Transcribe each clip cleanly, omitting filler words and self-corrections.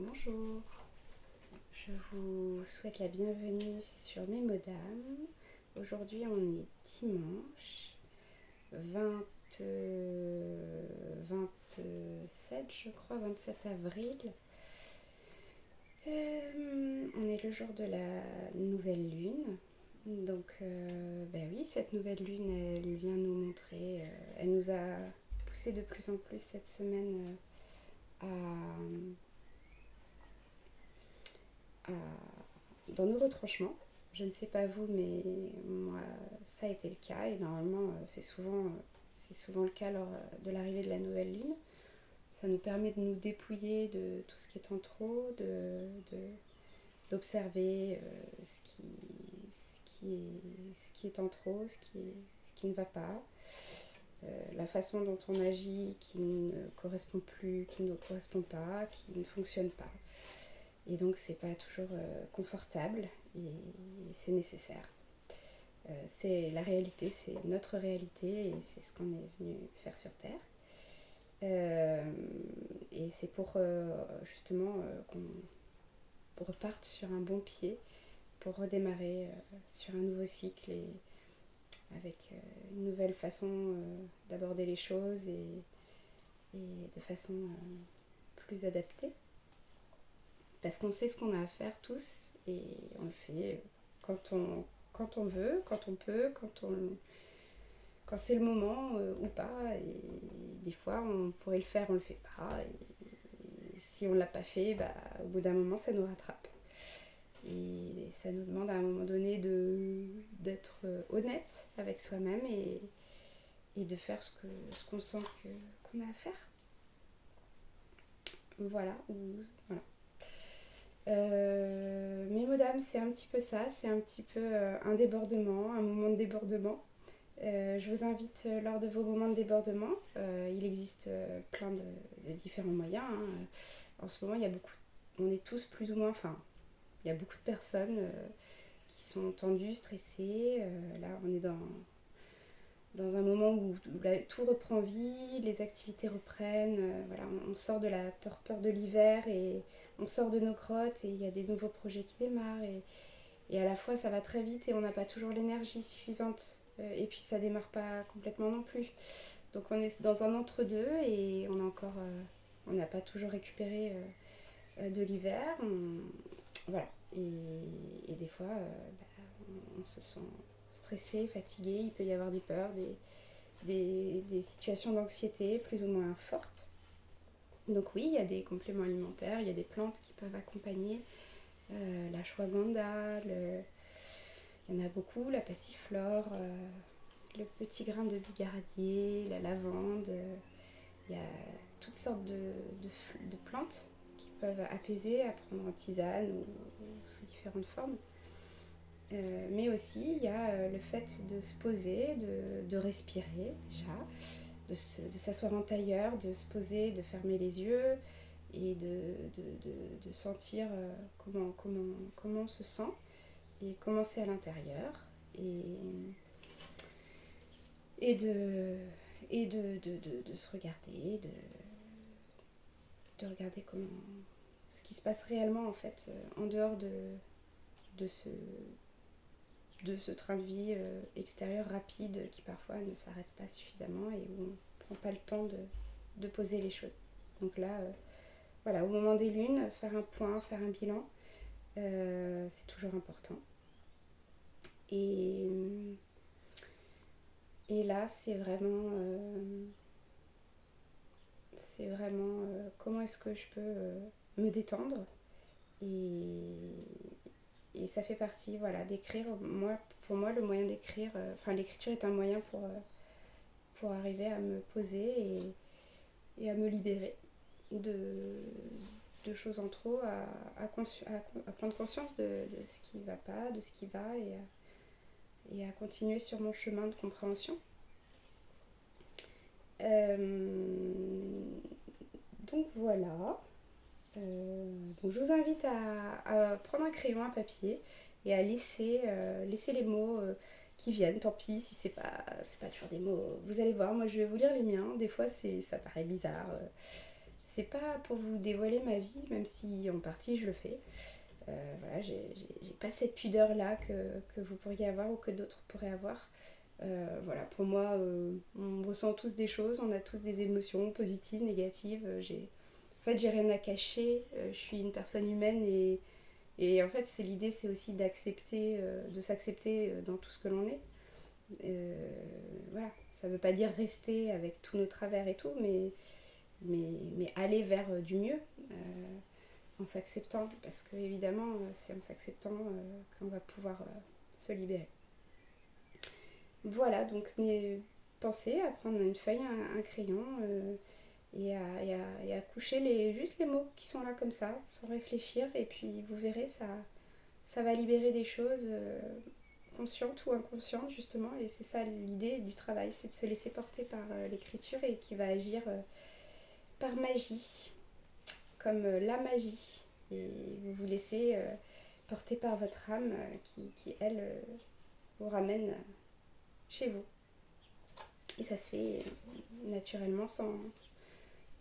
Bonjour, je vous souhaite la bienvenue sur Mémodame. Aujourd'hui on est dimanche 27 je crois, 27 avril. On est le jour de la nouvelle lune. Donc oui, cette nouvelle lune elle vient nous montrer, elle nous a poussé de plus en plus cette semaine dans nos retranchements. Je ne sais pas vous, mais moi, ça a été le cas. Et normalement, c'est souvent le cas lors de l'arrivée de la nouvelle lune. Ça nous permet de nous dépouiller de tout ce qui est en trop, d'observer ce qui est en trop, ce qui ne va pas, la façon dont on agit qui ne correspond plus, qui ne correspond pas, qui ne fonctionne pas. Et donc c'est pas toujours confortable et c'est nécessaire. C'est la réalité, c'est notre réalité et c'est ce qu'on est venu faire sur Terre. Et c'est pour justement qu'on reparte sur un bon pied, pour redémarrer sur un nouveau cycle et avec une nouvelle façon d'aborder les choses et de façon plus adaptée. Parce qu'on sait ce qu'on a à faire tous et on le fait quand on veut, quand on peut, quand c'est le moment ou pas. Et des fois, on pourrait le faire, on le fait pas. Et si on l'a pas fait, au bout d'un moment, ça nous rattrape. Et ça nous demande à un moment donné d'être honnête avec soi-même et de faire ce qu'on sent qu'on a à faire. Voilà. Mémodame, c'est un petit peu ça, c'est un petit peu un débordement, un moment de débordement. Je vous invite lors de vos moments de débordement, il existe plein de différents moyens. En ce moment, on est tous plus ou moins, il y a beaucoup de personnes qui sont tendues, stressées. Là, on est dans un moment où tout reprend vie, les activités reprennent, on sort de la torpeur de l'hiver et on sort de nos grottes et il y a des nouveaux projets qui démarrent et à la fois ça va très vite et on n'a pas toujours l'énergie suffisante et puis ça démarre pas complètement non plus. Donc on est dans un entre-deux et on n'a pas toujours récupéré de l'hiver. Voilà. Et des fois, on se sent stressé, fatigué, il peut y avoir des peurs, des situations d'anxiété plus ou moins fortes. Donc oui, il y a des compléments alimentaires, il y a des plantes qui peuvent accompagner l'ashwagandha, il y en a beaucoup, la passiflore, le petit grain de bigaradier, la lavande, il y a toutes sortes de plantes qui peuvent apaiser, à prendre en tisane ou sous différentes formes. Mais aussi, il y a le fait de se poser, de respirer déjà, de s'asseoir en tailleur, de se poser, de fermer les yeux et de sentir comment on se sent et comment c'est à l'intérieur et de se regarder, de regarder ce qui se passe réellement en fait en dehors de ce train de vie extérieur rapide qui parfois ne s'arrête pas suffisamment et où on ne prend pas le temps de poser les choses. Donc là, au moment des lunes, faire un point, faire un bilan, c'est toujours important. Et là, c'est vraiment comment est-ce que je peux me détendre et ça fait partie d'écrire. Pour moi, le moyen d'écrire, l'écriture est un moyen pour arriver à me poser et à me libérer de choses en trop, à prendre conscience de ce qui ne va pas, de ce qui va et à continuer sur mon chemin de compréhension. Donc voilà. Donc je vous invite à prendre un crayon, un papier et à laisser les mots qui viennent. Tant pis si c'est pas toujours des mots. Vous allez voir, moi je vais vous lire les miens. Des fois ça paraît bizarre. c'est pas pour vous dévoiler ma vie, même si en partie je le fais. Voilà, j'ai pas cette pudeur-là que vous pourriez avoir ou que d'autres pourraient avoir. Voilà, pour moi, on ressent tous des choses, on a tous des émotions positives, négatives. En fait, j'ai rien à cacher. Je suis une personne humaine et en fait, l'idée, c'est aussi d'accepter, de s'accepter dans tout ce que l'on est. Voilà, ça veut pas dire rester avec tous nos travers et tout, mais aller vers du mieux. En s'acceptant, parce que évidemment c'est en s'acceptant qu'on va pouvoir se libérer. Voilà, donc pensez à prendre une feuille, un crayon et à coucher juste les mots qui sont là comme ça, sans réfléchir, et puis vous verrez, ça va libérer des choses conscientes ou inconscientes justement, et c'est ça l'idée du travail, c'est de se laisser porter par l'écriture et qui va agir par magie. Comme la magie, et vous vous laissez porter par votre âme qui elle, vous ramène chez vous. Et ça se fait naturellement sans...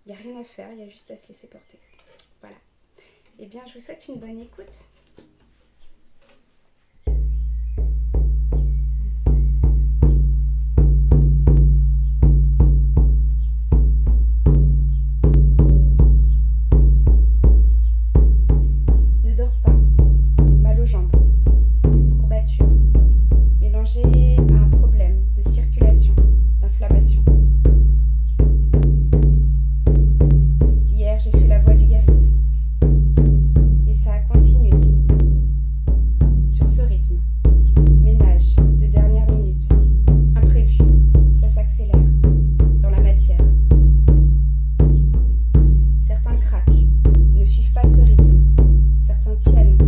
Il n'y a rien à faire, il y a juste à se laisser porter. Voilà. Eh bien, je vous souhaite une bonne écoute. À un problème de circulation, d'inflammation. Hier, j'ai fait la voie du guerrier et ça a continué sur ce rythme. Ménage de dernière minute, imprévu, ça s'accélère dans la matière. Certains craquent, ne suivent pas ce rythme, certains tiennent.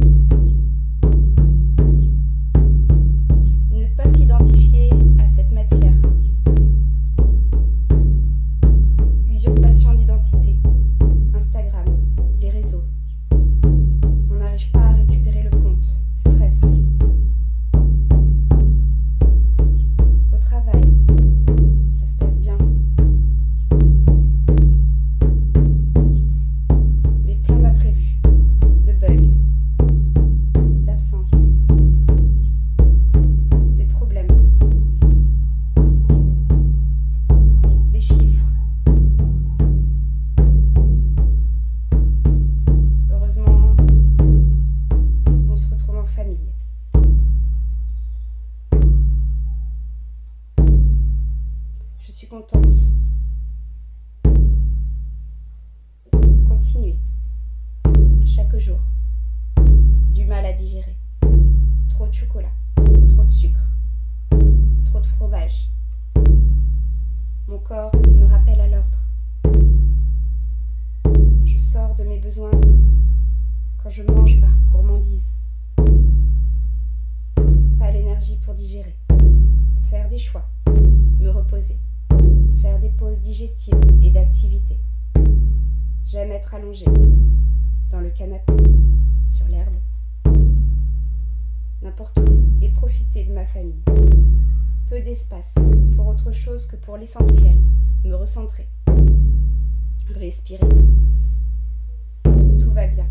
S'identifier à cette matière. Usurpation d'identité. Instagram, les réseaux. On n'arrive pas à récupérer le compte. Stress. Au travail, ça se passe bien. Mais plein d'imprévus, de bugs, d'absences. Des chiffres. Heureusement, on se retrouve en famille. Je suis contente. Continuez. Chaque jour. Du mal à digérer. Trop de chocolat. Trop de sucre. Trop de fromage. Mon corps me rappelle à l'ordre. Je sors de mes besoins quand je mange par gourmandise. Pas l'énergie pour digérer. Faire des choix. Me reposer. Faire des pauses digestives et d'activité. J'aime être allongée. Dans le canapé. Sur l'herbe. N'importe où. Et profiter de ma famille. Peu d'espace pour autre chose que pour l'essentiel, me recentrer, respirer. Tout va bien.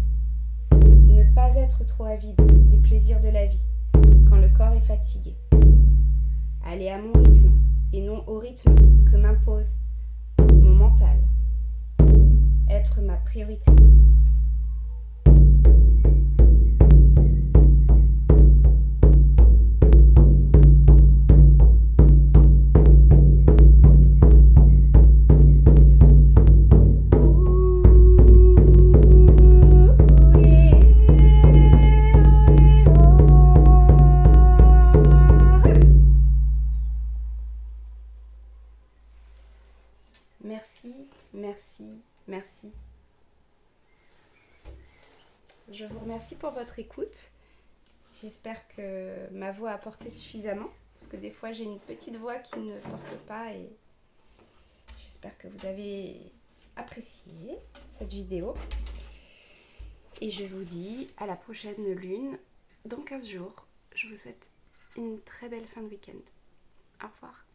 Ne pas être trop avide des plaisirs de la vie quand le corps est fatigué. Aller à mon rythme et non au rythme que m'impose mon mental. Être ma priorité. Merci. Je vous remercie pour votre écoute. J'espère que ma voix a porté suffisamment, parce que des fois j'ai une petite voix qui ne porte pas et j'espère que vous avez apprécié cette vidéo. Et je vous dis à la prochaine lune dans 15 jours. Je vous souhaite une très belle fin de week-end. Au revoir.